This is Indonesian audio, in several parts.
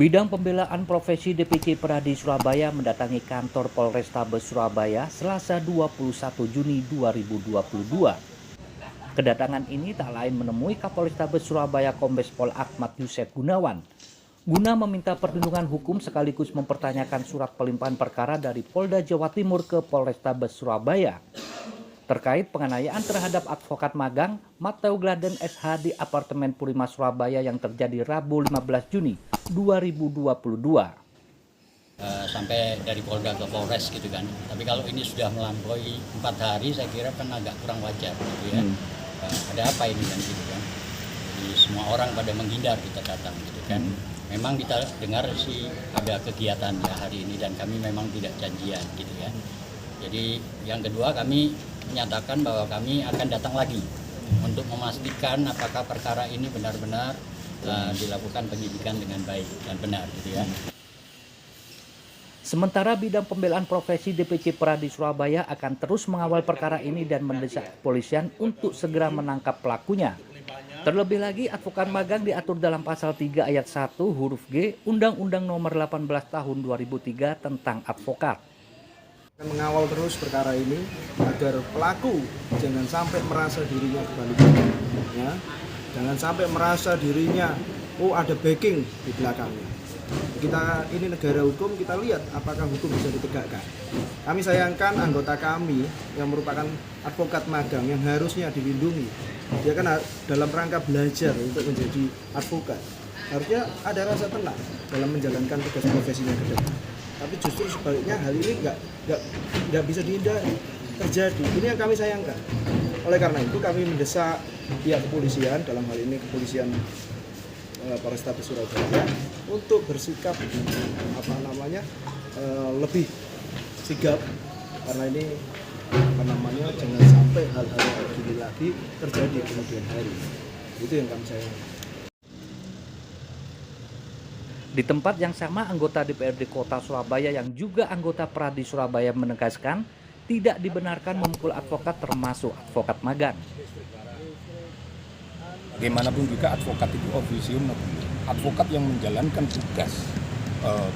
Bidang Pembelaan Profesi DPC Pradi Surabaya mendatangi kantor Polrestabes Surabaya Selasa 21 Juni 2022. Kedatangan ini tak lain menemui Kapolrestabes Surabaya Kombes Pol Ahmad Yusef Gunawan guna meminta perlindungan hukum sekaligus mempertanyakan surat pelimpahan perkara dari Polda Jawa Timur ke Polrestabes Surabaya terkait penganiayaan terhadap advokat magang Mateo Gladen SH di apartemen Purima Surabaya yang terjadi Rabu 15 Juni 2022. Sampai dari Polda ke Polres gitu kan. Tapi kalau ini sudah melampaui 4 hari saya kira kan agak kurang wajar gitu ya. Ada apa ini kan gitu kan. Jadi semua orang pada menghindar kita datang gitu kan. Memang kita dengar sih ada kegiatan ya hari ini dan kami memang tidak janjian gitu ya. Jadi yang kedua kami menyatakan bahwa kami akan datang lagi untuk memastikan apakah perkara ini benar-benar dilakukan penyidikan dengan baik dan benar gitu ya. Sementara Bidang Pembelaan Profesi DPC Pradi Surabaya akan terus mengawal perkara ini dan mendesak kepolisian untuk segera menangkap pelakunya. Terlebih lagi, advokat magang diatur dalam pasal 3 ayat 1 huruf G Undang-Undang Nomor 18 Tahun 2003 tentang advokat. Akan mengawal terus perkara ini agar pelaku jangan sampai merasa dirinya kebalikan, ya. Jangan sampai merasa dirinya ada backing di belakangnya. Kita ini negara hukum, kita lihat apakah hukum bisa ditegakkan. Kami sayangkan anggota kami yang merupakan advokat magang yang harusnya dilindungi. Dia kan dalam rangka belajar untuk menjadi advokat. Harusnya ada rasa tenang dalam menjalankan tugas profesinya ke depan. Tapi justru sebaliknya hal ini nggak bisa dihindari terjadi. Ini yang kami sayangkan. Oleh karena itu kami mendesak pihak kepolisian, dalam hal ini kepolisian Polrestabes Surabaya untuk bersikap lebih sigap karena ini jangan sampai hal-hal kayak gini lagi terjadi kemudian hari. Itu yang kami sayangkan. Di tempat yang sama, anggota DPRD Kota Surabaya yang juga anggota Pradi Surabaya menegaskan tidak dibenarkan memukul advokat termasuk advokat magang. Bagaimanapun juga advokat itu officium, advokat yang menjalankan tugas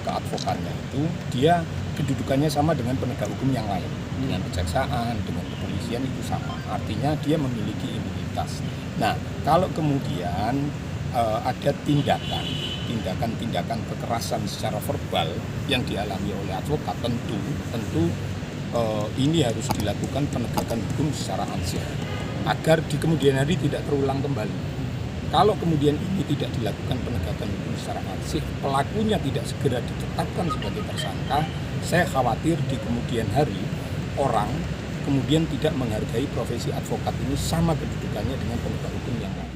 keadvokannya itu dia kedudukannya sama dengan penegak hukum yang lain, dengan kejaksaan, dengan kepolisian itu sama. Artinya dia memiliki imunitas. Nah, kalau kemudian ada tindakan kekerasan secara verbal yang dialami oleh advokat, tentu ini harus dilakukan penegakan hukum secara ansih agar di kemudian hari tidak terulang kembali. Kalau kemudian ini tidak dilakukan penegakan hukum secara ansih, pelakunya tidak segera ditetapkan sebagai tersangka, saya khawatir di kemudian hari orang kemudian tidak menghargai profesi advokat ini sama kedudukannya dengan penegak hukum yang lain.